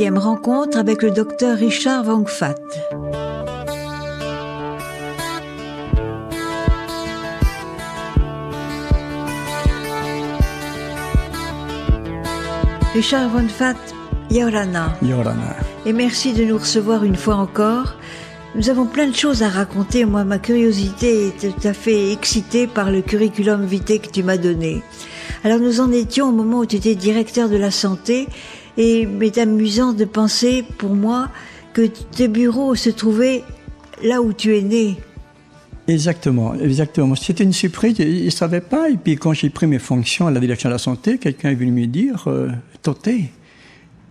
4e rencontre avec le docteur Richard Wangfath. Richard Wangfath, Yorana. Yorana. Et merci de nous recevoir une fois encore. Nous avons plein de choses à raconter. Moi, ma curiosité est tout à fait excitée par le curriculum vitae que tu m'as donné. Alors, nous en étions au moment où tu étais directeur de la santé, et il est amusant de penser, pour moi, que tes bureaux se trouvaient là où tu es né. Exactement. C'était une surprise, je ne savais pas. Et puis, quand j'ai pris mes fonctions à la direction de la santé, quelqu'un est venu me dire, Toté,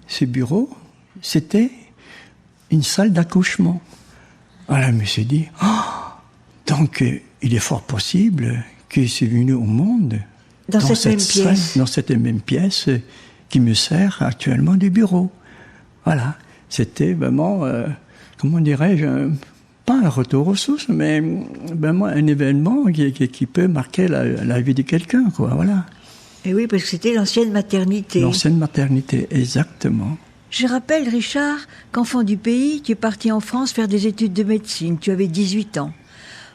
ce bureau, c'était une salle d'accouchement. Alors, je me suis dit, donc, il est fort possible que c'est venu au monde dans cette même pièce. Dans cette même pièce qui me sert actuellement de bureau. Voilà. C'était vraiment, comment dirais-je, pas un retour aux sources, mais vraiment un événement qui peut marquer la vie de quelqu'un, quoi. Voilà. Et oui, parce que c'était l'ancienne maternité. L'ancienne maternité, exactement. Je rappelle, Richard, qu'enfant du pays, tu es parti en France faire des études de médecine. Tu avais 18 ans.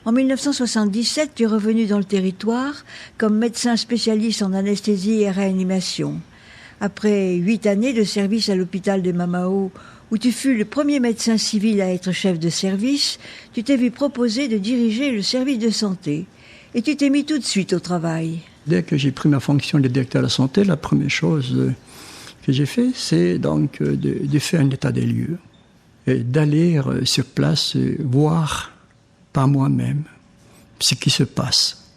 En 1977, tu es revenu dans le territoire comme médecin spécialiste en anesthésie et réanimation. Après 8 années de service à l'hôpital de Mamao, où tu fus le premier médecin civil à être chef de service, tu t'es vu proposer de diriger le service de santé. Et tu t'es mis tout de suite au travail. Dès que j'ai pris ma fonction de directeur de la santé, la première chose que j'ai fait, c'est donc de faire un état des lieux et d'aller sur place voir par moi-même ce qui se passe.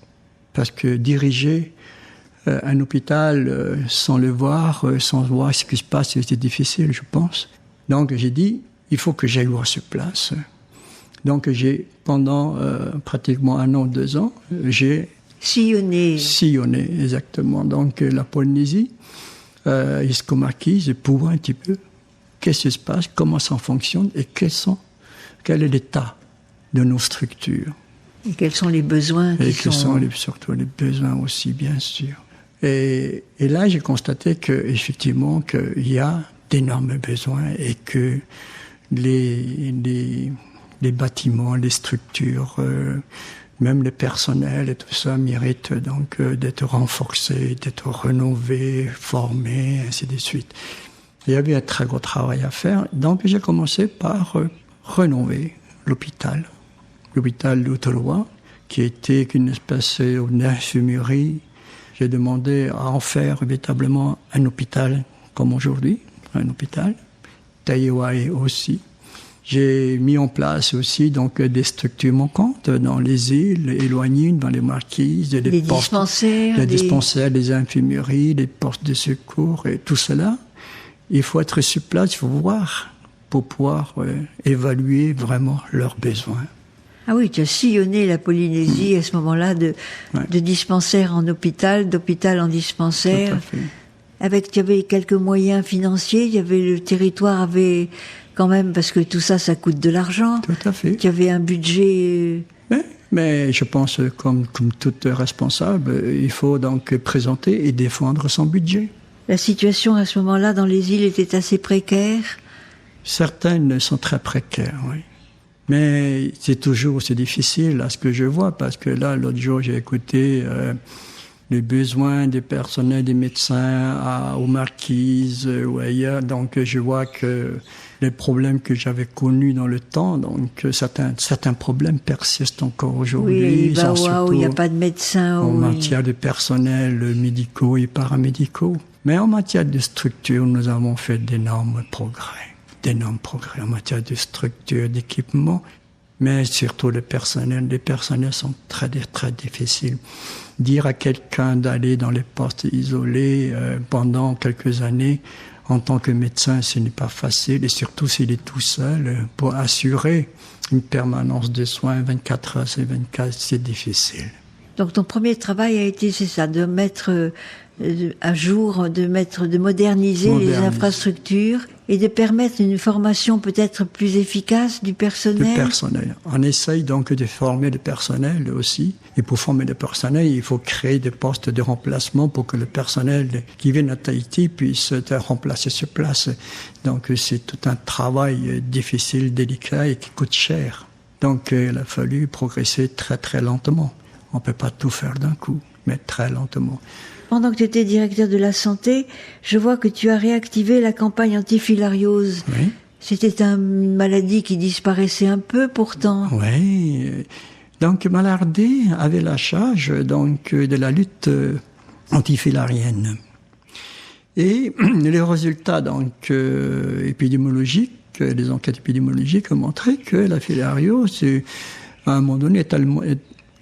Parce que diriger un hôpital sans le voir, sans voir ce qui se passe, c'est difficile, je pense. Donc j'ai dit, il faut que j'aille voir sur place. Donc pendant pratiquement 1 an, 2 ans, j'ai sillonné, exactement. Donc la Polynésie, jusqu'au Marquise, pour voir un petit peu qu'est-ce qui se passe, comment ça fonctionne et quel est l'état de nos structures. Et quels sont les besoins quels sont surtout les besoins aussi, bien sûr. Et là, j'ai constaté qu'effectivement, qu'il y a d'énormes besoins et que les bâtiments, les structures, même le personnel et tout ça méritent donc d'être renforcés, d'être rénovés, formés, ainsi de suite. Il y avait un très gros travail à faire. Donc, j'ai commencé par rénover l'hôpital d'Ottawa, qui était une espèce d'infirmerie. J'ai demandé à en faire véritablement un hôpital comme aujourd'hui, un hôpital. Taïwaï aussi. J'ai mis en place aussi donc des structures manquantes dans les îles éloignées, dans les Marquises, des dispensaires, des infirmeries, des postes de secours et tout cela. Il faut être sur place, il faut voir pour pouvoir évaluer vraiment leurs besoins. Ah oui, tu as sillonné la Polynésie à ce moment-là de dispensaire en hôpital, d'hôpital en dispensaire. Tout à fait. Tu avais quelques moyens financiers, le territoire avait quand même, parce que tout ça coûte de l'argent. Tout à fait. Tu avais un budget. Mais je pense, comme tout responsable, il faut donc présenter et défendre son budget. La situation à ce moment-là dans les îles était assez précaire. Certaines sont très précaires, oui. Mais c'est difficile à ce que je vois, parce que là, l'autre jour, j'ai écouté les besoins des personnels, des médecins aux Marquises ou ailleurs. Donc, je vois que les problèmes que j'avais connus dans le temps, donc certains problèmes persistent encore aujourd'hui. Oui, il n'y a pas de médecins. En matière de personnel médicaux et paramédicaux. Mais en matière de structure, nous avons fait d'énormes progrès en matière de structure, d'équipement, mais surtout le personnel. Les personnels sont très, très difficiles. Dire à quelqu'un d'aller dans les postes isolés pendant quelques années, en tant que médecin, ce n'est pas facile, et surtout s'il est tout seul, pour assurer une permanence de soins 24 heures sur 24, c'est difficile. Donc ton premier travail a été, c'est ça, de mettre à jour, de moderniser les infrastructures. et de permettre une formation peut-être plus efficace du personnel. Du personnel. On essaye donc de former le personnel aussi. Et pour former le personnel, il faut créer des postes de remplacement pour que le personnel qui vient à Tahiti puisse être remplacé sur place. Donc c'est tout un travail difficile, délicat et qui coûte cher. Donc il a fallu progresser très très lentement. On ne peut pas tout faire d'un coup, mais très lentement. Pendant que tu étais directeur de la santé, je vois que tu as réactivé la campagne anti-filariose. Oui. C'était une maladie qui disparaissait un peu pourtant. Oui. Donc Malardé avait la charge donc de la lutte antifilarienne. Et les résultats donc épidémiologiques, les enquêtes épidémiologiques ont montré que la filariose, à un moment donné,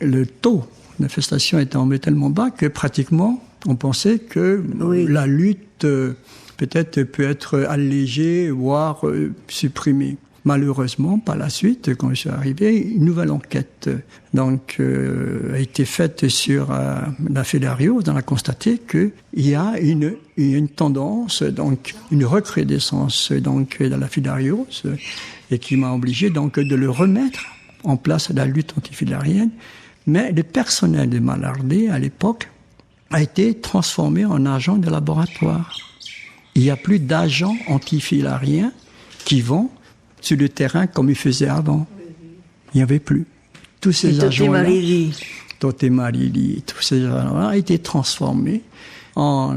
le taux d'infestation était tombé tellement bas que pratiquement on pensait que la lutte peut-être peut être allégée, voire supprimée. Malheureusement, par la suite, quand je suis arrivé, une nouvelle enquête donc a été faite sur la filariose. On a constaté qu'il y a une tendance, donc une recrudescence donc de la filariose, et qui m'a obligé donc de le remettre en place la lutte antifilarienne. Mais le personnel de Malardé à l'époque a été transformé en agent de laboratoire. Il n'y a plus d'agents antifilariens qui vont sur le terrain comme ils faisaient avant. Il n'y avait plus. Tous ces agents-là, Toté Marili, tous ces agents-là ont été transformés en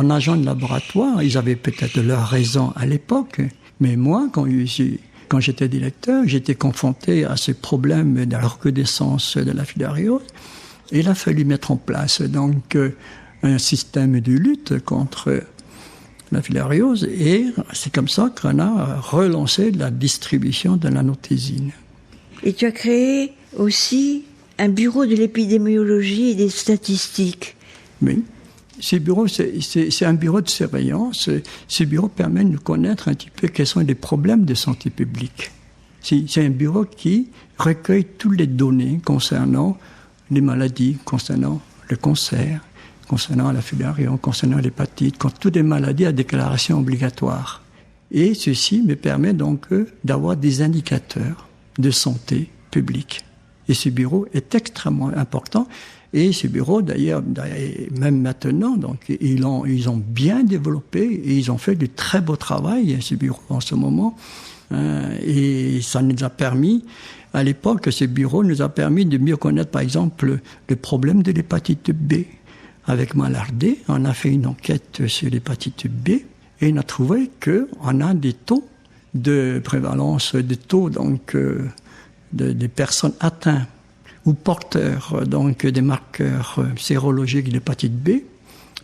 agents de laboratoire. Ils avaient peut-être leurs raisons à l'époque, mais moi, quand j'étais directeur, j'étais confronté à ce problème de la recrudescence de la filariose. Il a fallu mettre en place donc un système de lutte contre la filariose et c'est comme ça qu'on a relancé la distribution de la notésine. Et tu as créé aussi un bureau de l'épidémiologie et des statistiques. Oui. Ce bureau, c'est un bureau de surveillance. Ce bureau permet de connaître un petit peu quels sont les problèmes de santé publique. C'est un bureau qui recueille toutes les données concernant les maladies, concernant le cancer, concernant la filariose, concernant l'hépatite, toutes les maladies à déclaration obligatoire. Et ceci me permet donc d'avoir des indicateurs de santé publique. Et ce bureau est extrêmement important. Et ce bureau, d'ailleurs, même maintenant, donc, ils ont bien développé et ils ont fait du très beau travail, ce bureau, en ce moment. Et ça nous a permis, à l'époque, ce bureau nous a permis de mieux connaître, par exemple, le problème de l'hépatite B. Avec Malardé, on a fait une enquête sur l'hépatite B et on a trouvé qu'on a des taux de prévalence, des taux donc des personnes atteintes ou porteurs donc des marqueurs sérologiques d'hépatite B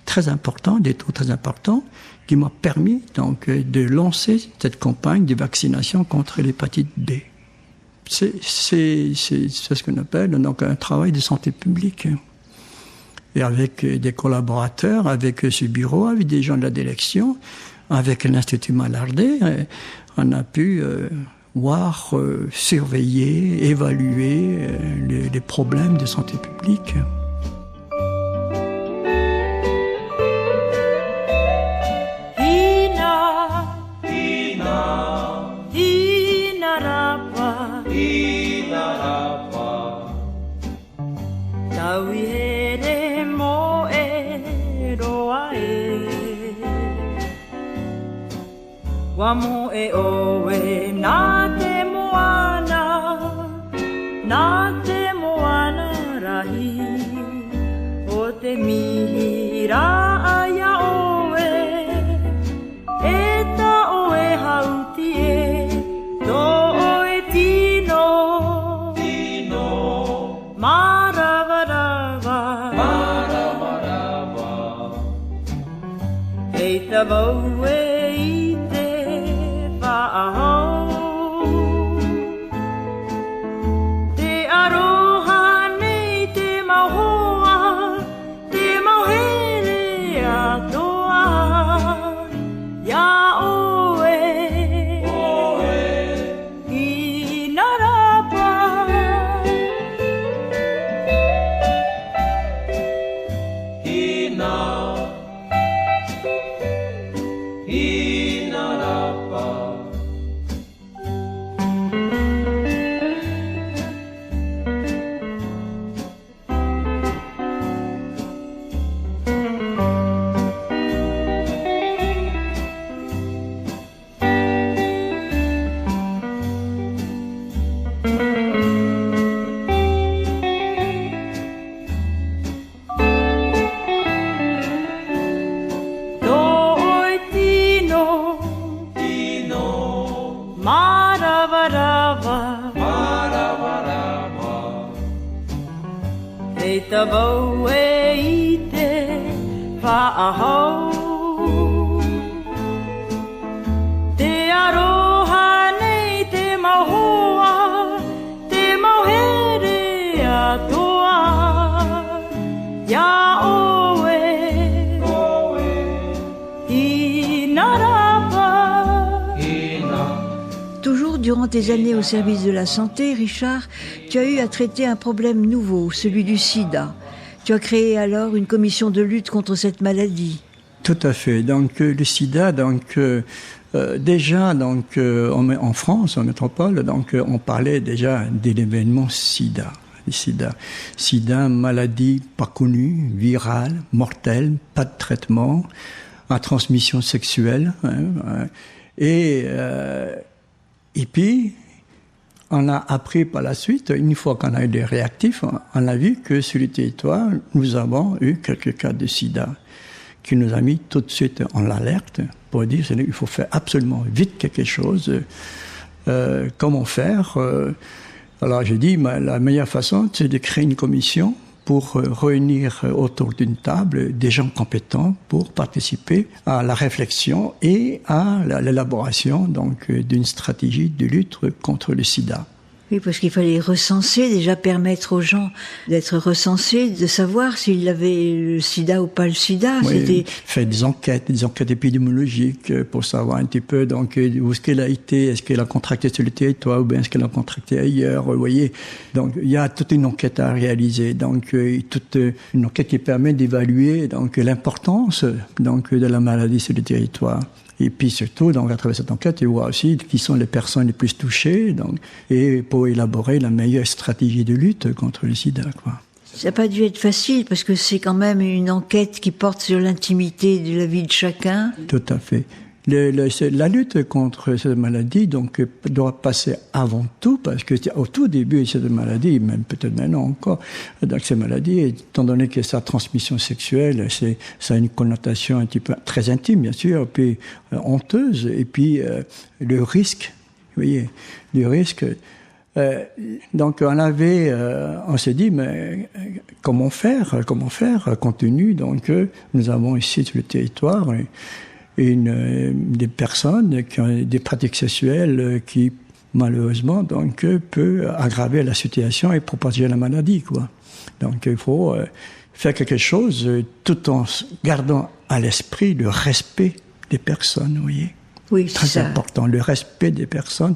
très importants, des taux très importants, qui m'ont permis donc de lancer cette campagne de vaccination contre l'hépatite B. C'est ce qu'on appelle donc un travail de santé publique. Et avec des collaborateurs, avec ce bureau, avec des gens de la direction, avec l'Institut Malardé, on a pu voir, surveiller, évaluer les problèmes de santé publique. Wamo e oe na te moana rahi o te mihira aya oe e ta oe hauti e do oe tino maravarava e ta voe te vau e i te whaahau. Te aroha nei te mauhoa, te mauhere atoa. Ia oe, i narapa. Toujours durant tes années au service de la santé, Richard, tu as eu à traiter un problème nouveau, celui du sida. Tu as créé alors une commission de lutte contre cette maladie. Tout à fait. Donc le sida, déjà en France, en métropole, on parlait déjà de l'événement sida. Sida, maladie pas connue, virale, mortelle, pas de traitement, à transmission sexuelle. Et puis, on a appris par la suite, une fois qu'on a eu des réactifs, on a vu que sur le territoire, nous avons eu quelques cas de sida qui nous a mis tout de suite en alerte pour dire qu'il faut faire absolument vite quelque chose. Comment faire Alors j'ai dit, la meilleure façon, c'est de créer une commission pour réunir autour d'une table des gens compétents pour participer à la réflexion et à l'élaboration d'une stratégie de lutte contre le sida. Oui, parce qu'il fallait recenser, déjà permettre aux gens d'être recensés, de savoir s'ils avaient le sida ou pas le sida. Oui, faire des enquêtes épidémiologiques pour savoir un petit peu où est-ce qu'elle a été, est-ce qu'elle a contracté sur le territoire ou bien est-ce qu'elle a contracté ailleurs, vous voyez. Donc il y a toute une enquête à réaliser, toute une enquête qui permet d'évaluer l'importance de la maladie sur le territoire. Et puis surtout, à travers cette enquête, il voit aussi qui sont les personnes les plus touchées, et pour élaborer la meilleure stratégie de lutte contre le sida, quoi. Ça n'a pas dû être facile, parce que c'est quand même une enquête qui porte sur l'intimité de la vie de chacun. Tout à fait. La lutte contre cette maladie doit passer avant tout, parce que au tout début de cette maladie, même peut-être maintenant encore, cette maladie, étant donné que sa transmission sexuelle, ça a une connotation un petit peu très intime, bien sûr, puis honteuse, et puis le risque, vous voyez, le risque. On s'est dit, mais comment faire compte tenu nous avons ici sur le territoire des personnes qui ont des pratiques sexuelles qui, malheureusement, peut aggraver la situation et propager la maladie, quoi. Donc, il faut faire quelque chose tout en gardant à l'esprit le respect des personnes, vous voyez. Oui, c'est très important, le respect des personnes.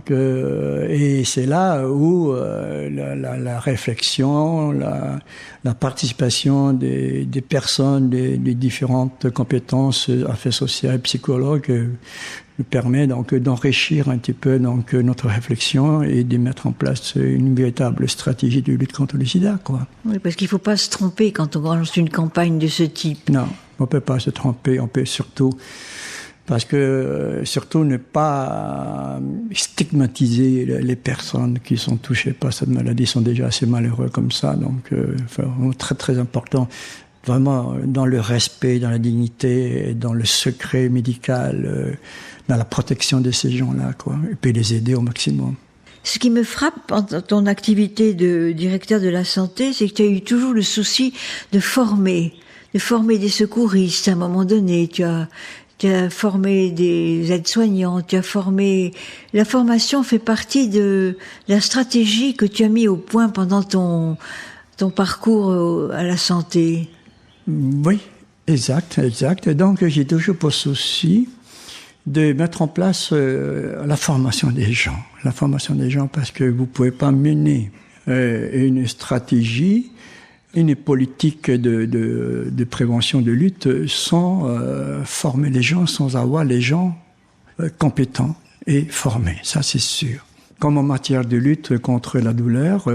Et c'est là où la réflexion, la participation des personnes, des différentes compétences, affaires sociales, psychologues, nous permet d'enrichir un petit peu notre réflexion et de mettre en place une véritable stratégie de lutte contre le sida, quoi. Oui, parce qu'il ne faut pas se tromper quand on lance une campagne de ce type. Non, on ne peut pas se tromper, on peut surtout ne pas stigmatiser les personnes qui sont touchées par cette maladie, sont déjà assez malheureux comme ça, vraiment très très important, vraiment dans le respect, dans la dignité, dans le secret médical, dans la protection de ces gens-là, quoi, et puis les aider au maximum. Ce qui me frappe dans ton activité de directeur de la santé, c'est que tu as eu toujours le souci de former des secouristes à un moment donné. Tu as formé des aides-soignants, la formation fait partie de la stratégie que tu as mis au point pendant ton parcours à la santé. Oui, exact. Donc, j'ai toujours pour souci de mettre en place la formation des gens, parce que vous pouvez pas mener une stratégie, une politique de prévention, de lutte, sans former les gens, sans avoir les gens compétents et formés. Ça, c'est sûr. Comme en matière de lutte contre la douleur,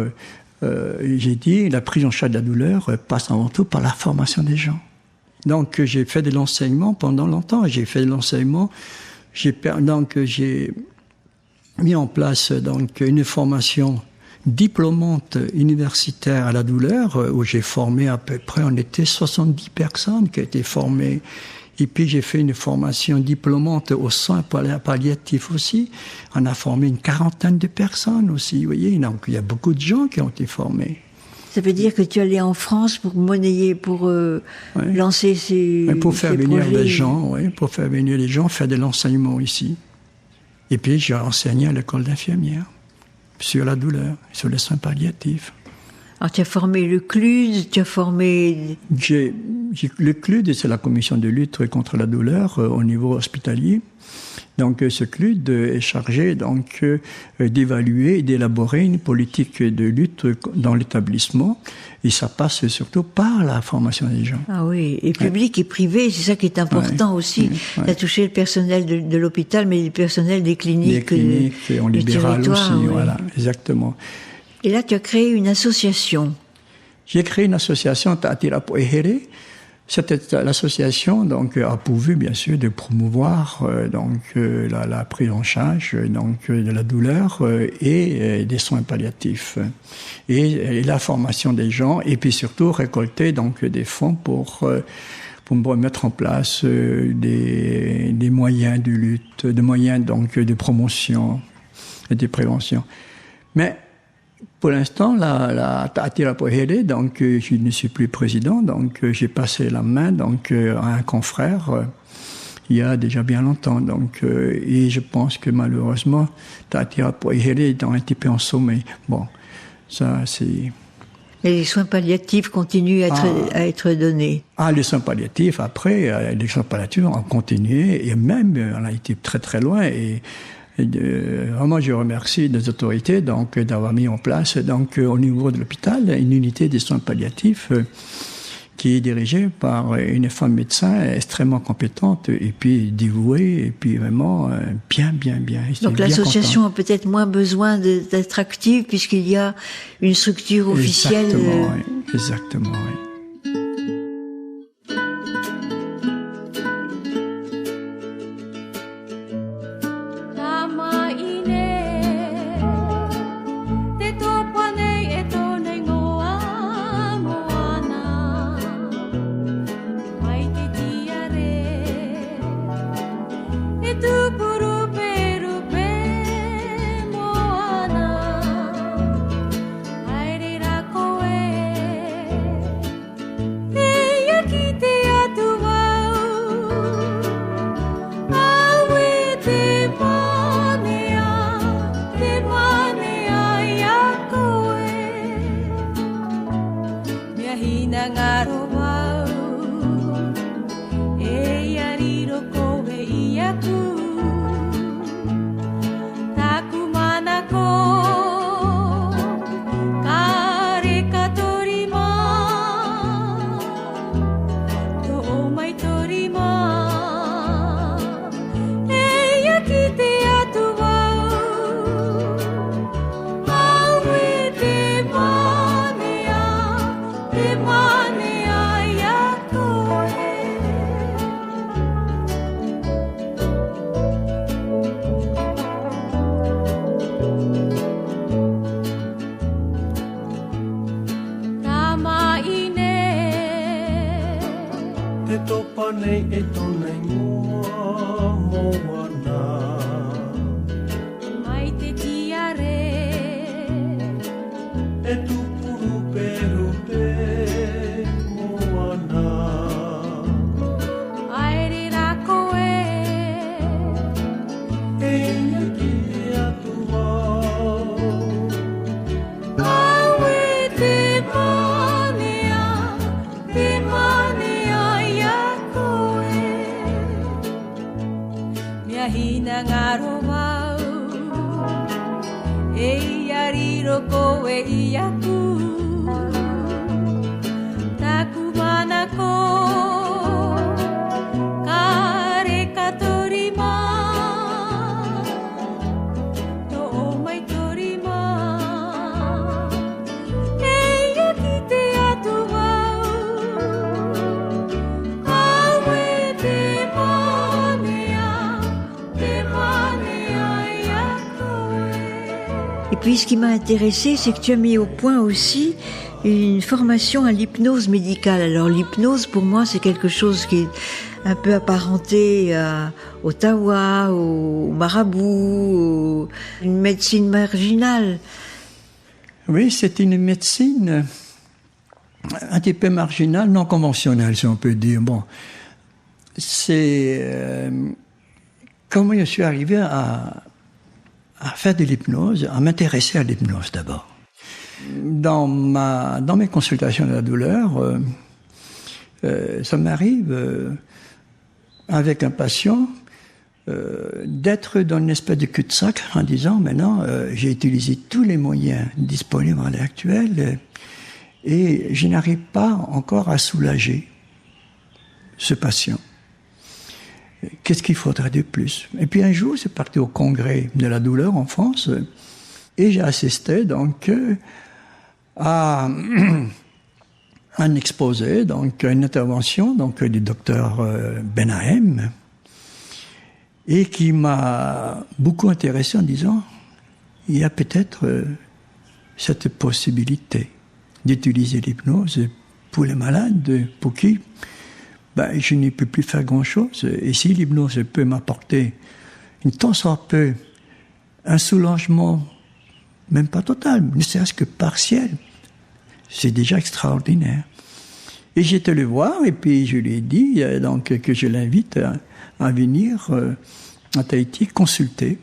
j'ai dit, la prise en charge de la douleur passe avant tout par la formation des gens. Donc, j'ai fait de l'enseignement pendant longtemps. J'ai mis en place une formation diplômante universitaire à la douleur, où j'ai formé à peu près, on était 70 personnes qui étaient formées. Et puis j'ai fait une formation diplômante aux soins palliatifs aussi. On a formé une 40aine de personnes aussi, vous voyez. Donc il y a beaucoup de gens qui ont été formés. Ça veut dire que tu allais en France pour monnayer, pour lancer ces pour faire ces venir projets. les gens, pour faire venir les gens, faire de l'enseignement ici. Et puis j'ai enseigné à l'école d'infirmière sur la douleur, sur les soins palliatifs. Alors tu as formé le CLUD, tu as formé... Le CLUD, c'est la commission de lutte contre la douleur au niveau hospitalier. Donc ce CLUD est chargé donc d'évaluer et d'élaborer une politique de lutte dans l'établissement. Et ça passe surtout par la formation des gens. Ah oui, et public et privé, c'est ça qui est important aussi. Tu as touché le personnel de l'hôpital, mais le personnel des cliniques. Des cliniques en libéral aussi, voilà, exactement. Et là, tu as créé une association. J'ai créé une association, Ta'atira Poehere. L'association donc a pourvu bien sûr de promouvoir la prise en charge de la douleur et des soins palliatifs et la formation des gens et puis surtout récolter donc des fonds pour mettre en place des moyens de lutte, des moyens donc de promotion et de prévention. Mais pour l'instant, la Ta'atira Poehere, donc je ne suis plus président, donc j'ai passé la main à un confrère il y a déjà bien longtemps, et je pense que malheureusement Ta'atira Poehere est un petit peu en sommeil. Bon, ça c'est. Et les soins palliatifs continuent à être donnés. Les soins palliatifs. Après, les soins palliatifs ont continué et même on a été très très loin et vraiment, je remercie les autorités d'avoir mis en place au niveau de l'hôpital une unité des soins palliatifs qui est dirigée par une femme médecin extrêmement compétente et puis dévouée et puis vraiment bien. Donc l'association a peut-être moins besoin d'être active puisqu'il y a une structure officielle. Exactement, oui. Et puis, ce qui m'a intéressé, c'est que tu as mis au point aussi une formation à l'hypnose médicale. Alors, l'hypnose, pour moi, c'est quelque chose qui est un peu apparenté à Ottawa, au marabout, une médecine marginale. Oui, c'est une médecine un petit peu marginal, non conventionnel, si on peut dire. Bon, c'est comment je suis arrivé à faire de l'hypnose, à m'intéresser à l'hypnose d'abord. Dans mes consultations de la douleur, ça m'arrive avec un patient d'être dans une espèce de cul-de-sac en disant maintenant j'ai utilisé tous les moyens disponibles à l'heure actuelle et je n'arrive pas encore à soulager ce patient. Qu'est-ce qu'il faudrait de plus? Et puis un jour, c'est parti au congrès de la douleur en France et j'ai assisté donc à un exposé, donc une intervention donc du docteur Benahem, et qui m'a beaucoup intéressé en disant il y a peut-être cette possibilité d'utiliser l'hypnose pour les malades pour qui je ne peux plus faire grand-chose. Et si l'hypnose peut m'apporter une tant soit peu un soulagement, même pas total, ne serait-ce que partiel, c'est déjà extraordinaire. Et j'étais le voir et puis je lui ai dit donc que je l'invite à venir à Tahiti consulter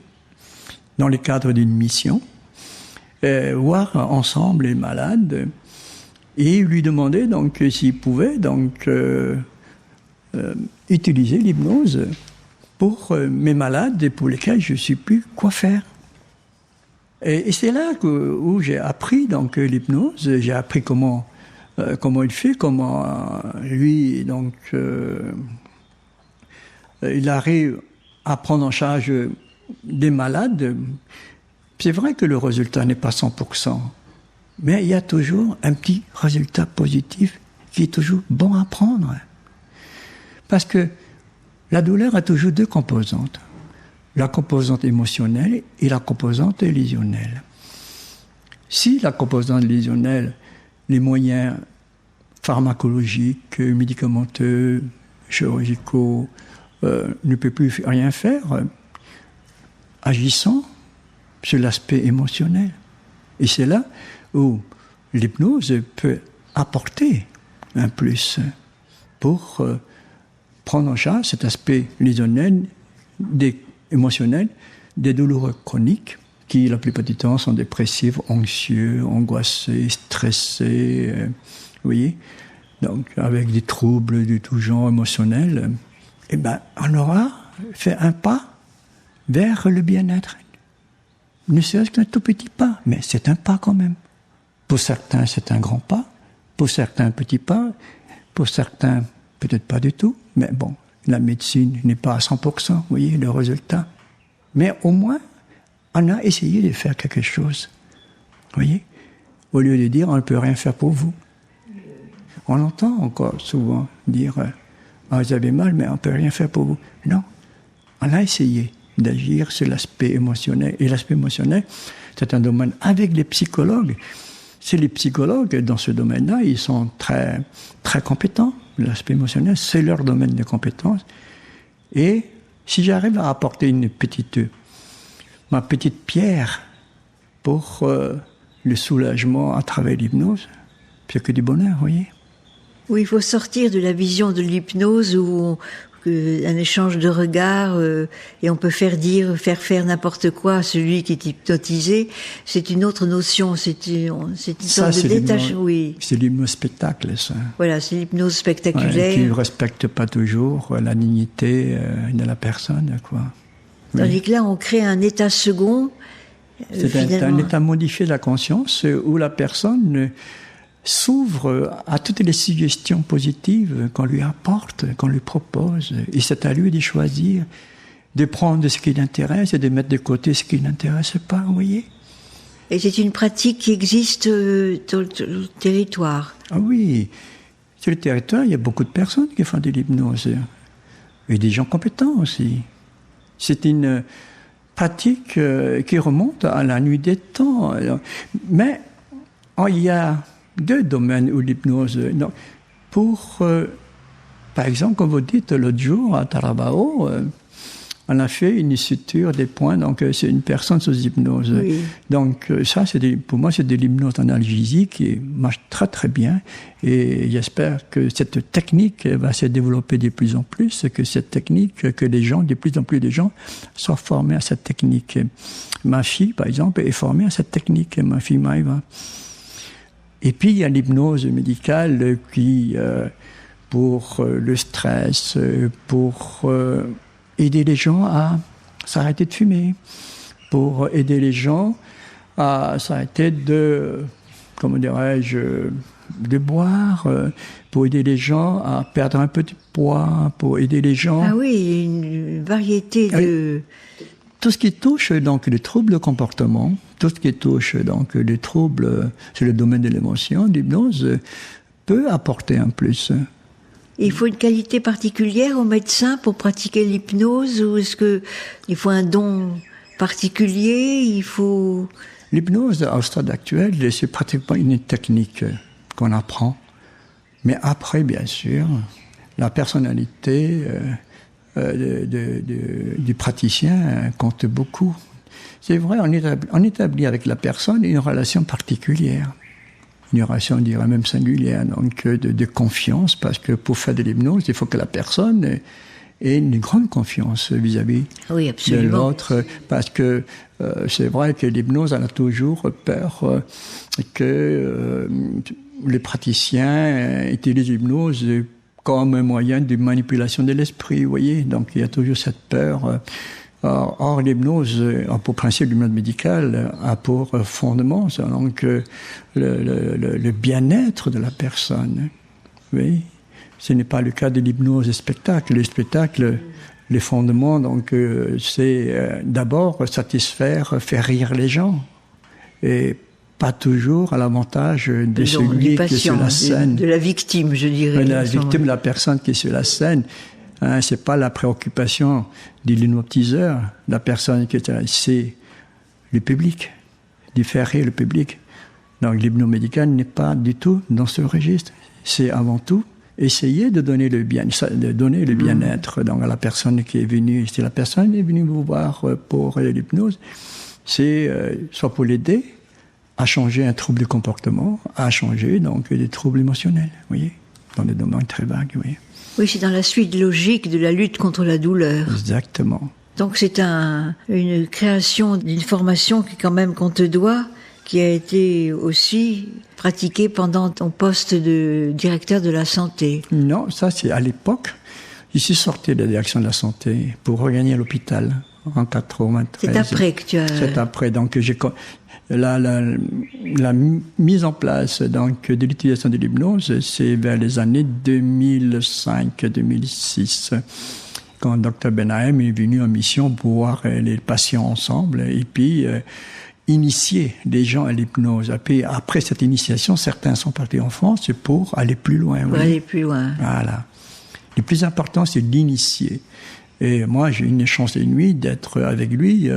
dans le cadre d'une mission, voir ensemble les malades et lui demander donc s'il pouvait donc utiliser l'hypnose pour mes malades et pour lesquels je ne sais plus quoi faire. Et c'est là où j'ai appris donc l'hypnose, j'ai appris comment il fait, comment lui donc il arrive à prendre en charge des malades. C'est vrai que le résultat n'est pas 100%, mais il y a toujours un petit résultat positif qui est toujours bon à prendre. Parce que la douleur a toujours deux composantes. La composante émotionnelle et la composante lésionnelle. Si la composante lésionnelle, les moyens pharmacologiques, médicamenteux, chirurgicaux, ne peut plus rien faire, agissant sur l'aspect émotionnel. Et c'est là où l'hypnose peut apporter un plus pour prendre en charge cet aspect lésionnel, émotionnel, des douleurs chroniques qui, la plupart du temps, sont dépressifs, anxieux, angoissés, stressés, vous voyez, donc avec des troubles de tout genre émotionnels. Eh bien, on aura fait un pas vers le bien-être. Ne serait-ce qu'un tout petit pas, mais c'est un pas quand même. Pour certains, c'est un grand pas. Pour certains, un petit pas. Pour certains, peut-être pas du tout. Mais bon, la médecine n'est pas à 100%, vous voyez, le résultat. Mais au moins, on a essayé de faire quelque chose. Vous voyez? Au lieu de dire, on ne peut rien faire pour vous. On entend encore souvent dire, vous avez mal, mais on ne peut rien faire pour vous. Non. On a essayé d'agir sur l'aspect émotionnel. Et l'aspect émotionnel, c'est un domaine avec les psychologues. C'est les psychologues, dans ce domaine-là, ils sont très, très compétents. L'aspect émotionnel, c'est leur domaine de compétence. Et si j'arrive à apporter ma petite pierre pour le soulagement à travers l'hypnose, c'est que du bonheur, vous voyez. Oui, il faut sortir de la vision de l'hypnose où un échange de regards et on peut faire faire n'importe quoi à celui qui est hypnotisé. C'est une autre notion, c'est une sorte de détachement. Oui. C'est l'hypnose spectacle, ça. Voilà, c'est l'hypnose spectaculaire. Qui ne respecte pas toujours la dignité de la personne, quoi. Tandis que là, on crée un état second. C'est un état modifié de la conscience où la personne s'ouvre à toutes les suggestions positives qu'on lui apporte, qu'on lui propose. Et c'est à lui de choisir, de prendre ce qui l'intéresse et de mettre de côté ce qui ne l'intéresse pas, vous voyez. Et c'est une pratique qui existe sur le territoire. Ah oui, sur le territoire, il y a beaucoup de personnes qui font de l'hypnose. Et des gens compétents aussi. C'est une pratique qui remonte à la nuit des temps. Mais il y a deux domaines où l'hypnose... par exemple, comme vous dites l'autre jour à Tarabao, On a fait une suture des points, donc c'est une personne sous hypnose. Oui. Donc ça, pour moi, c'est de l'hypnose analgésique qui marche très très bien. Et j'espère que cette technique va se développer de plus en plus, que cette technique, que de plus en plus de gens soient formés à cette technique. Ma fille, par exemple, est formée à cette technique, ma fille Maïva. Et puis il y a l'hypnose médicale qui, pour le stress, pour aider les gens à s'arrêter de fumer, pour aider les gens à s'arrêter de boire, pour aider les gens à perdre un peu de poids, pour aider les gens... Ah oui, une variété de... Tout ce qui touche donc les troubles de comportement, tout ce qui touche donc les troubles sur le domaine de l'émotion, l'hypnose peut apporter un plus. Il faut une qualité particulière au médecin pour pratiquer l'hypnose, ou est-ce qu'il faut un don particulier, L'hypnose, au stade actuel, c'est pratiquement une technique qu'on apprend. Mais après, bien sûr, la personnalité du praticien compte beaucoup. C'est vrai, on établit avec la personne une relation particulière. Une relation, on dirait même singulière, donc de confiance, parce que pour faire de l'hypnose, il faut que la personne ait une grande confiance vis-à-vis de l'autre, parce que c'est vrai que l'hypnose, elle a toujours peur que les praticiens utilisent l'hypnose comme un moyen de manipulation de l'esprit, vous voyez, donc il y a toujours cette peur. Or, l'hypnose, pour principe, l'hypnose médicale a pour fondement donc, le bien-être de la personne. Oui. Ce n'est pas le cas de l'hypnose spectacle. Le spectacle, les fondements, donc, c'est d'abord satisfaire, faire rire les gens. Et pas toujours à l'avantage de celui qui est sur la scène. De la victime, je dirais. De la victime, de la personne qui est sur la scène. Hein, c'est pas la préoccupation de l'hypnotiseur, la personne qui est là, c'est le public, de faire rire le public. Donc l'hypnose médicale n'est pas du tout dans ce registre. C'est avant tout essayer de donner le bien-être donc, à la personne qui est venue. Si la personne est venue vous voir pour l'hypnose, c'est soit pour l'aider à changer un trouble de comportement, à changer donc des troubles émotionnels, vous voyez, dans des domaines très vagues, vous voyez. Oui, c'est dans la suite logique de la lutte contre la douleur. Exactement. Donc c'est une création d'une formation qu'on te doit, qui a été aussi pratiquée pendant ton poste de directeur de la santé. Non, ça c'est à l'époque. Je suis sorti de la direction de la santé pour regagner à l'hôpital en 93. C'est après que tu as... C'est après, donc la mise en place donc, de l'utilisation de l'hypnose, c'est vers les années 2005-2006, quand Dr Benahem est venu en mission pour voir les patients ensemble et puis initier les gens à l'hypnose. Après cette initiation, certains sont partis en France pour aller plus loin. Pour aller plus loin. Voilà. Le plus important, c'est d'initier. Et moi, j'ai eu une chance inouïe d'être avec lui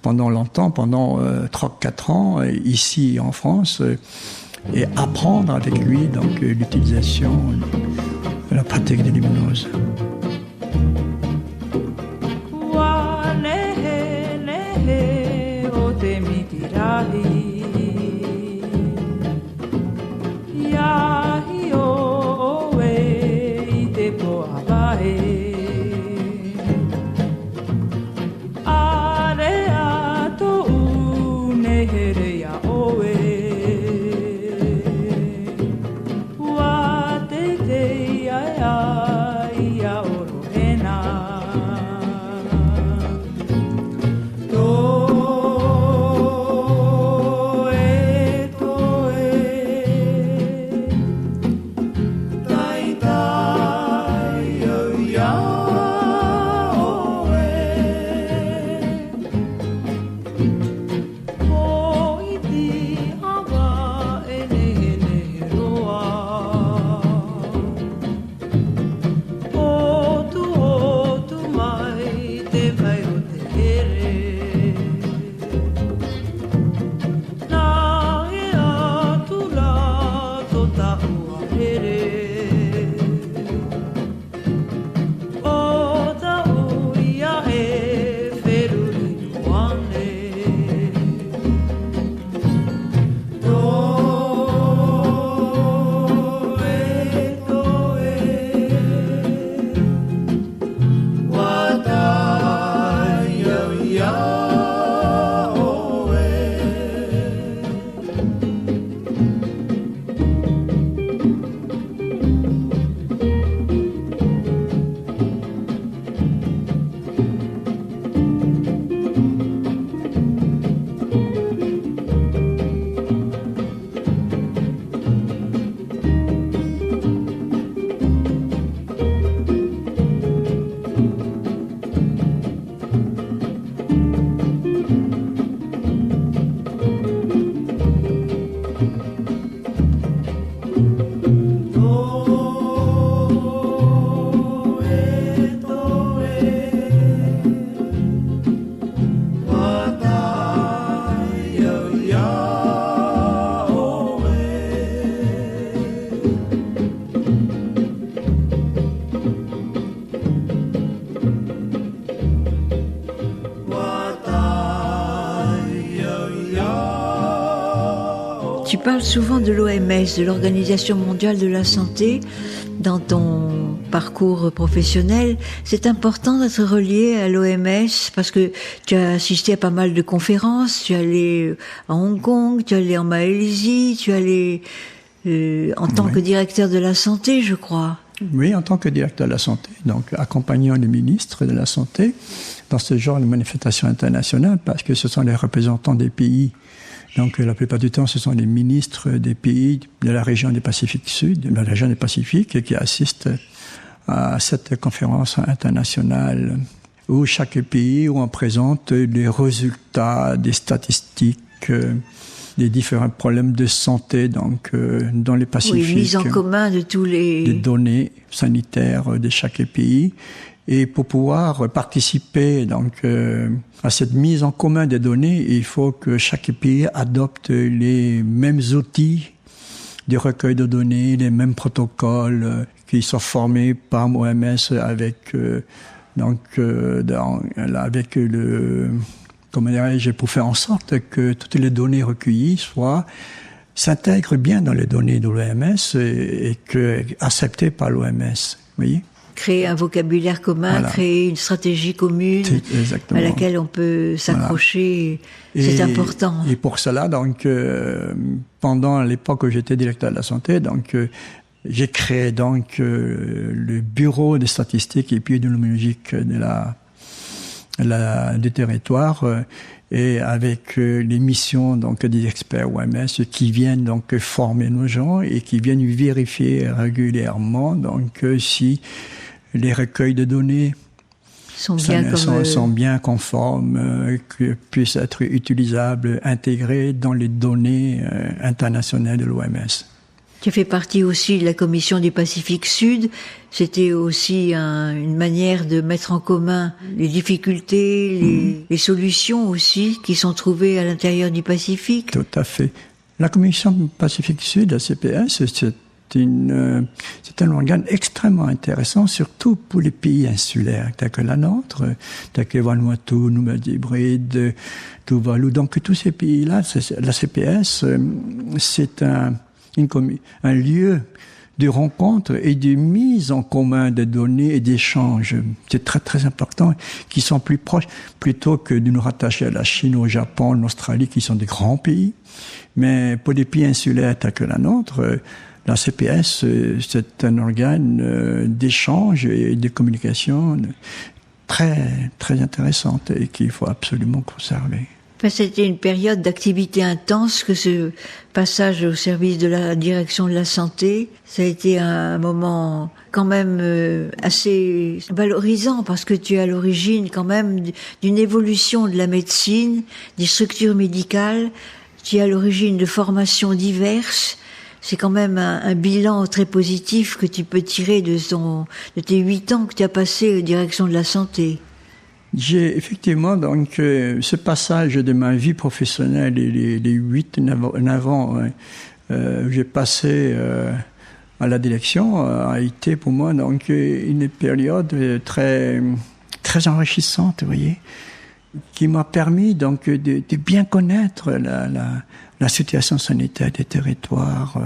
pendant longtemps, pendant 3-4 ans, ici en France, et apprendre avec lui donc, l'utilisation de la pratique de l'hypnose. Wa te te ai ai a oro hena Tu parles souvent de l'OMS, de l'Organisation mondiale de la santé, dans ton parcours professionnel. C'est important d'être relié à l'OMS parce que tu as assisté à pas mal de conférences. Tu es allé à Hong Kong, tu es allé en Malaisie, tu es allé en tant que directeur de la santé, je crois. Oui, en tant que directeur de la santé, donc accompagnant les ministres de la santé dans ce genre de manifestations internationales parce que ce sont les représentants des pays. Donc, la plupart du temps, ce sont les ministres des pays de la région du Pacifique Sud, de la région du Pacifique, qui assistent à cette conférence internationale où chaque pays, où on présente les résultats des statistiques, des différents problèmes de santé, donc, dans les Pacifiques. Oui, mise en commun de tous des données sanitaires de chaque pays. Et pour pouvoir participer donc à cette mise en commun des données, il faut que chaque pays adopte les mêmes outils de recueil de données, les mêmes protocoles qui sont formés par l'OMS avec avec le comment dirais-je, pour faire en sorte que toutes les données recueillies s'intègrent bien dans les données de l'OMS et que acceptées par l'OMS. Vous voyez? Créer un vocabulaire commun, voilà. Créer une stratégie commune à laquelle on peut s'accrocher, voilà. C'est important. Et pour cela, donc, pendant l'époque où j'étais directeur de la santé, donc, j'ai créé donc le bureau des statistiques épidémiologiques du territoire et avec les missions donc des experts OMS qui viennent donc former nos gens et qui viennent vérifier régulièrement donc si les recueils de données sont bien conformes, que puissent être utilisables, intégrés dans les données internationales de l'OMS. Tu fais partie aussi de la commission du Pacifique Sud. C'était aussi une manière de mettre en commun les difficultés, les solutions aussi qui sont trouvées à l'intérieur du Pacifique. Tout à fait. La commission Pacifique Sud, la CPS, c'est un organe extrêmement intéressant, surtout pour les pays insulaires, tels que la nôtre, tels que Vanuatu, Nouvelle-Hébride, Tuvalu. Donc tous ces pays-là, la CPS, c'est un lieu de rencontre et de mise en commun de données et d'échanges. C'est très, très important, qui sont plus proches, plutôt que de nous rattacher à la Chine, au Japon, l'Australie, qui sont des grands pays. Mais pour des pays insulaires tels que la nôtre, la CPS, c'est un organe d'échange et de communication très, très intéressante et qu'il faut absolument conserver. C'était une période d'activité intense que ce passage au service de la direction de la santé. Ça a été un moment quand même assez valorisant parce que tu es à l'origine quand même d'une évolution de la médecine, des structures médicales. Tu es à l'origine de formations diverses. C'est quand même un bilan très positif que tu peux tirer de tes 8 ans que tu as passé en direction de la santé. J'ai effectivement donc ce passage de ma vie professionnelle et les 8-9 ans où j'ai passé à la direction a été pour moi donc une période très très enrichissante, vous voyez, qui m'a permis donc de bien connaître la situation sanitaire des territoires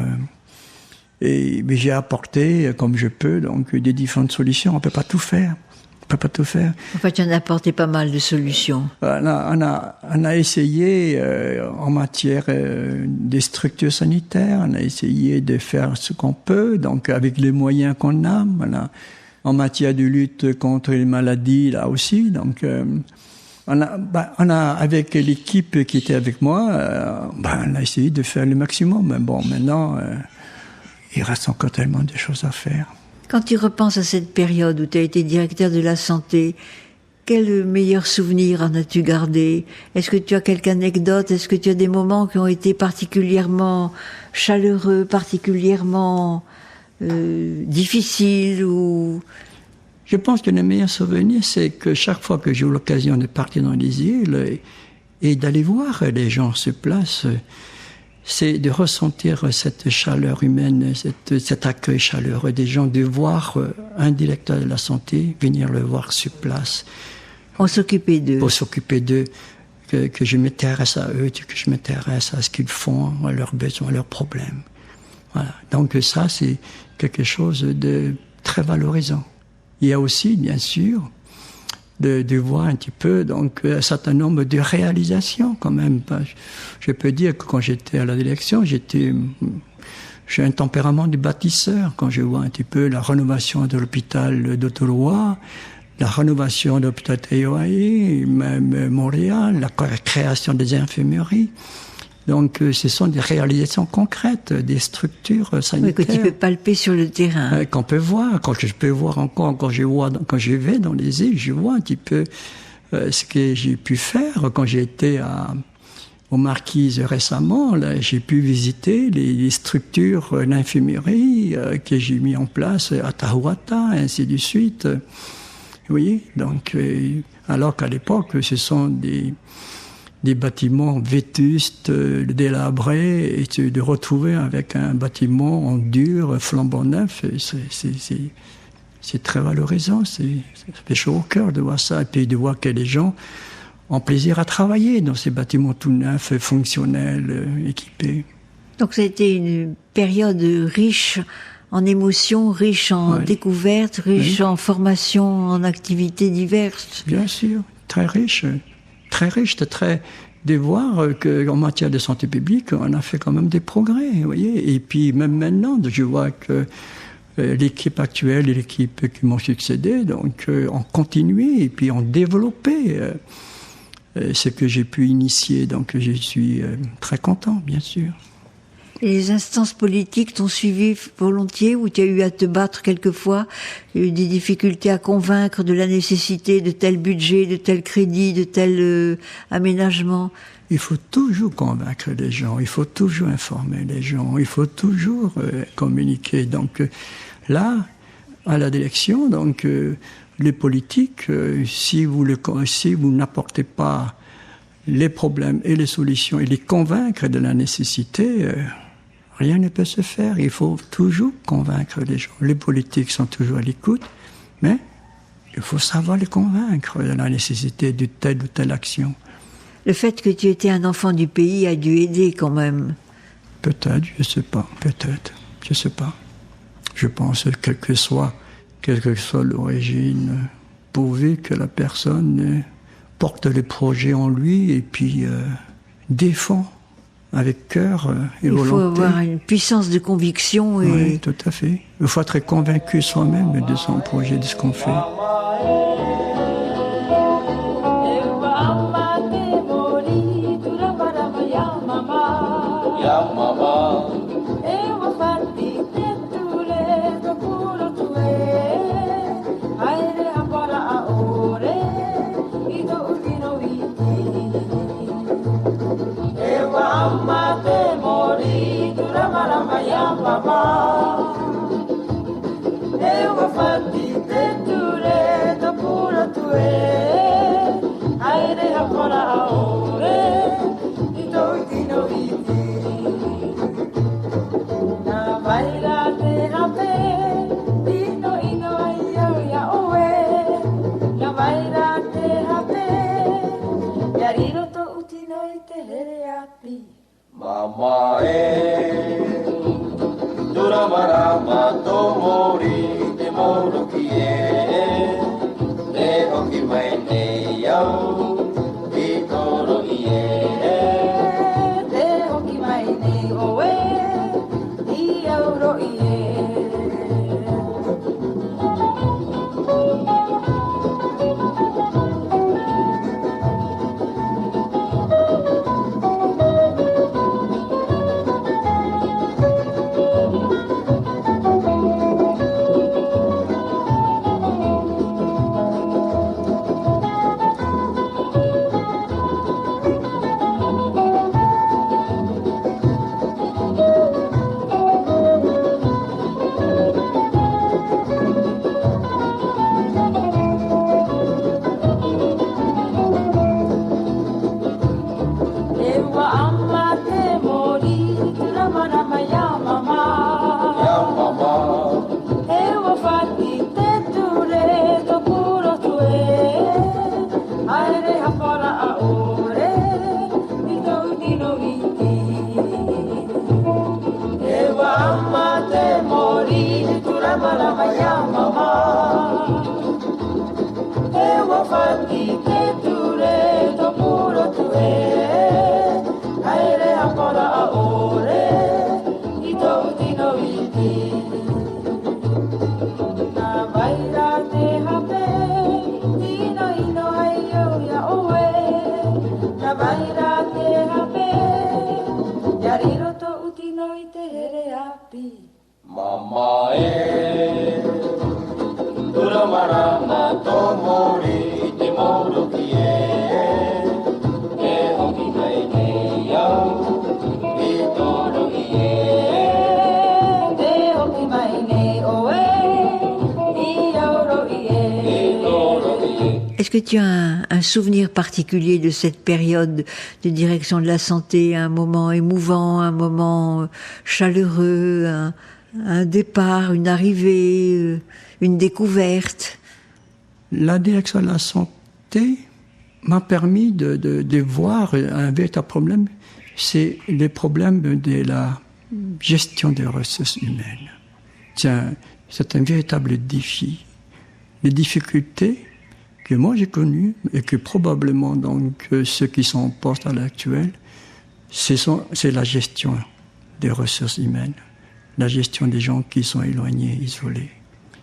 et j'ai apporté comme je peux donc des différentes solutions. On peut pas tout faire. En fait, tu en as apporté pas mal de solutions. On a essayé en matière des structures sanitaires, on a essayé de faire ce qu'on peut, donc avec les moyens qu'on a. Voilà. En matière de lutte contre les maladies, là aussi. Donc, on a avec l'équipe qui était avec moi, on a essayé de faire le maximum. Mais bon, maintenant, il reste encore tellement de choses à faire. Quand tu repenses à cette période où tu as été directeur de la santé, Quel meilleur souvenir en as-tu gardé? Est-ce que tu as quelque anecdote? Est-ce que tu as des moments qui ont été particulièrement chaleureux, particulièrement difficiles ou... Je pense que le meilleur souvenir, c'est que chaque fois que j'ai eu l'occasion de partir dans les îles et d'aller voir les gens sur place, c'est de ressentir cette chaleur humaine, cet accueil chaleureux des gens, de voir un directeur de la santé venir le voir sur place. On s'occupait d'eux. Pour s'occuper d'eux, que je m'intéresse à eux, que je m'intéresse à ce qu'ils font, à leurs besoins, à leurs problèmes. Voilà. Donc ça, c'est quelque chose de très valorisant. Il y a aussi, bien sûr, de voir un petit peu donc un certain nombre de réalisations quand même. Je peux dire que quand j'étais à la direction, j'ai un tempérament de bâtisseur. Quand je vois un petit peu la rénovation de l'hôpital d'Ottawa, la rénovation de l'hôpital Taiohae, même Montréal, la création des infirmeries. Donc, ce sont des réalisations concrètes, des structures sanitaires. Oui, que tu peux palper sur le terrain. Qu'on peut voir, quand je peux voir encore, quand je vais dans les îles, je vois un petit peu ce que j'ai pu faire. Quand j'ai été aux Marquises récemment, là, j'ai pu visiter les structures d'infirmerie que j'ai mis en place à Tahuata, ainsi de suite. Vous voyez, donc, alors qu'à l'époque, ce sont des bâtiments vétustes, délabrés, et de retrouver avec un bâtiment en dur, flambant neuf, c'est très valorisant, ça fait chaud au cœur de voir ça, et puis de voir que les gens ont plaisir à travailler dans ces bâtiments tout neufs, fonctionnels, équipés. Donc ça a été une période riche en émotions, riche en découvertes, riche en formations, en activités diverses. Bien sûr, très riche, de voir qu'en matière de santé publique, on a fait quand même des progrès, vous voyez. Et puis même maintenant, je vois que l'équipe actuelle et l'équipe qui m'ont succédé, donc ont continué et puis ont développé ce que j'ai pu initier. Donc je suis très content, bien sûr. Et les instances politiques t'ont suivi volontiers ou tu as eu à te battre quelquefois? Il y a eu des difficultés à convaincre de la nécessité de tel budget, de tel crédit, de tel aménagement? Il faut toujours convaincre les gens, il faut toujours informer les gens, il faut toujours communiquer. Donc là, à la direction, donc les politiques, si vous n'apportez pas les problèmes et les solutions et les convaincre de la nécessité, rien ne peut se faire. Il faut toujours convaincre les gens. Les politiques sont toujours à l'écoute, mais il faut savoir les convaincre de la nécessité de telle ou telle action. Le fait que tu étais un enfant du pays a dû aider quand même. Peut-être, je ne sais pas. Peut-être, je ne sais pas. Je pense que quelle que soit l'origine, pourvu que la personne porte le projet en lui et puis défend avec cœur et volonté. Il faut avoir une puissance de conviction. Oui, tout à fait. Il faut être convaincu soi-même de son projet, de ce qu'on fait. Mama Duramarama Tomori de Morokie de Hokimaine Yao Vitoro Ie de Hokimaine Oe Iauro Ie. Rama rama ya mama E wafati ke ture to puro tue Aere apora a ore Ito utino iti Na vaira te hape Ino ino ayo ya oe Na vaira te hape Yariro to utino ite here api Mama Duramarama tomori te moroki E hoki mai te iau I toro Te hoki mai nei oe I auro ie Est-ce que tu as un souvenir particulier de cette période de direction de la santé, un moment émouvant, un moment chaleureux, un départ, une arrivée, une découverte? La direction de la santé m'a permis de voir un véritable problème, c'est les problèmes de la gestion des ressources humaines. C'est un véritable défi. Les difficultés que moi j'ai connues et que probablement donc ceux qui sont en poste à l'heure actuelle, c'est la gestion des ressources humaines, la gestion des gens qui sont éloignés, isolés.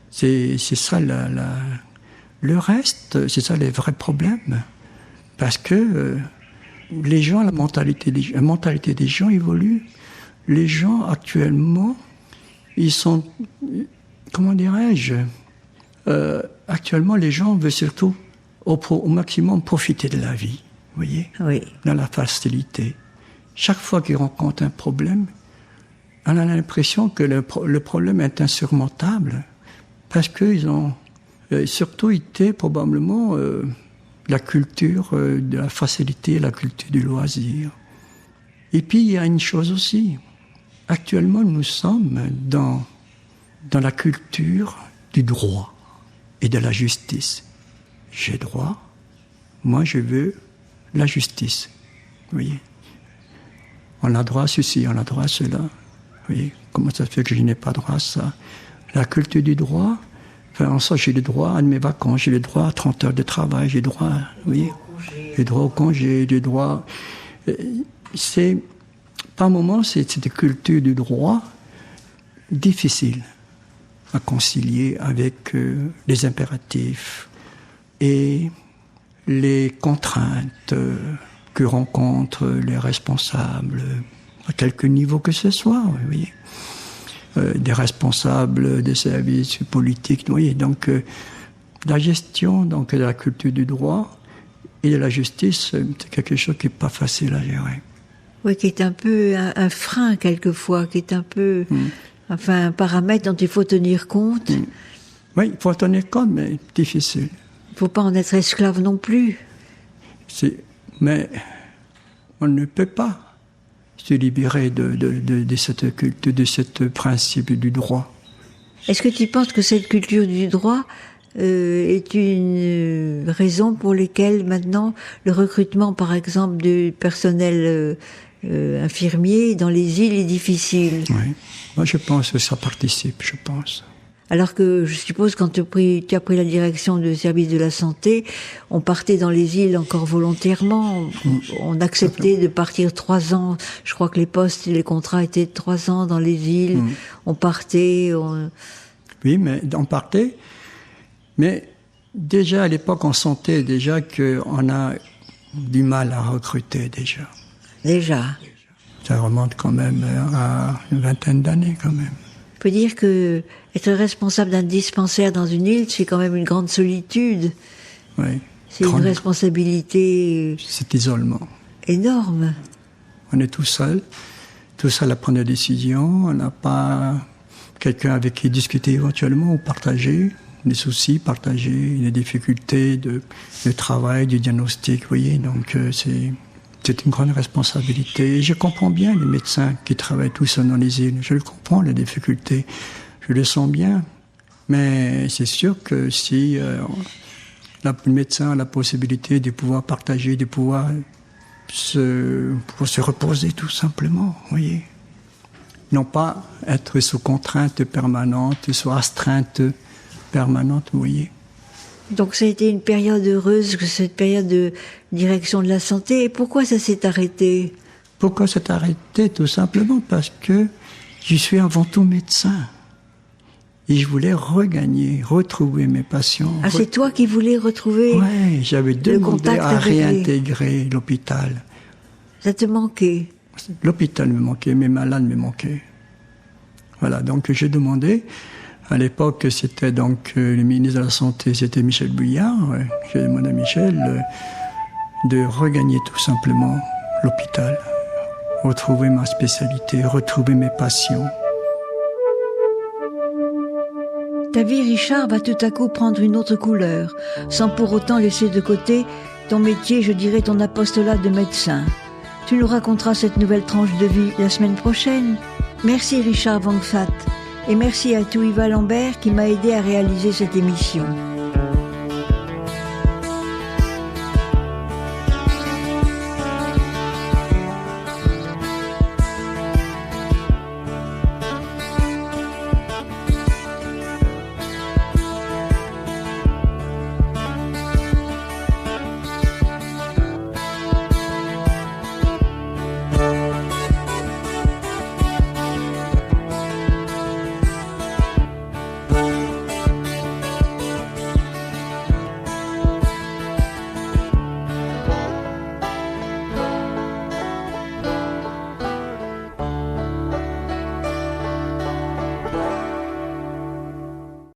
C'est ça le reste, c'est ça les vrais problèmes. Parce que les gens, la mentalité des gens évolue. Les gens actuellement, ils sont, comment dirais-je, actuellement les gens veulent surtout au maximum profiter de la vie, vous voyez, Oui. Dans la facilité. Chaque fois qu'ils rencontrent un problème, on a l'impression que le problème est insurmontable. Parce qu'ils ont surtout été probablement la culture de la facilité, la culture du loisir. Et puis il y a une chose aussi. Actuellement, nous sommes dans la culture du droit et de la justice. J'ai droit, moi je veux la justice. Vous voyez, on a droit à ceci, on a droit à cela. Vous voyez, comment ça se fait que je n'ai pas droit à ça? La culture du droit, enfin, en soi, j'ai le droit à mes vacances, j'ai le droit à 30 heures de travail, j'ai le droit, oui, j'ai le droit au congé, j'ai le droit. C'est, par moments, c'est une culture du droit difficile à concilier avec les impératifs et les contraintes que rencontrent les responsables, à quelque niveau que ce soit, vous voyez. Des responsables des services politiques, vous voyez. Donc, la gestion donc, de la culture du droit et de la justice, c'est quelque chose qui n'est pas facile à gérer. Oui, qui est un peu un frein quelquefois, qui est un peu, enfin, un paramètre dont il faut tenir compte. Oui, il faut tenir compte, mais difficile. Il ne faut pas en être esclave non plus. Mais on ne peut pas se libérer de cette culture, de ce principe du droit. Est-ce que tu penses que cette culture du droit est une raison pour laquelle maintenant le recrutement, par exemple, du personnel infirmier dans les îles est difficile? Oui, moi je pense que ça participe, je pense. Alors que, je suppose, quand tu as pris la direction du service de la santé, on partait dans les îles encore volontairement. On acceptait de partir 3 ans. Je crois que les postes, les contrats étaient de 3 ans dans les îles. On partait. Oui, mais on partait. Mais déjà, à l'époque, on sentait déjà qu'on a du mal à recruter déjà. Déjà. Ça remonte quand même à une vingtaine d'années quand même. On peut dire que être responsable d'un dispensaire dans une île, c'est quand même une grande solitude. Oui. C'est une responsabilité. C'est isolement. Énorme. On est tout seul à prendre des décisions. On n'a pas quelqu'un avec qui discuter éventuellement ou partager des soucis, partager les difficultés de travail, du diagnostic. Vous voyez, donc c'est une grande responsabilité. Et je comprends bien les médecins qui travaillent tous seuls dans les îles. Je le comprends, les difficultés. Je le sens bien. Mais c'est sûr que si le médecin a la possibilité de pouvoir partager, de pouvoir se reposer tout simplement, vous voyez. Non pas être sous contrainte permanente, sous astreinte permanente, vous voyez. Donc ça a été une période heureuse, cette période de direction de la santé. Et pourquoi ça s'est arrêté? Pourquoi ça s'est arrêté? Tout simplement parce que je suis avant tout médecin. Et je voulais retrouver mes patients. Ah, c'est toi qui voulais retrouver Ouais, j'avais demandé à réintégrer l'hôpital. Ça te manquait? L'hôpital me manquait, mes malades me manquaient. Voilà, donc j'ai demandé. À l'époque, c'était donc le ministre de la Santé, c'était Michel Bouillard. J'ai demandé à Michel de regagner tout simplement l'hôpital, retrouver ma spécialité, retrouver mes patients. Ta vie, Richard, va tout à coup prendre une autre couleur, sans pour autant laisser de côté ton métier, je dirais ton apostolat de médecin. Tu nous raconteras cette nouvelle tranche de vie la semaine prochaine. Merci Richard Vangfat, et merci à Touiva Lambert qui m'a aidé à réaliser cette émission.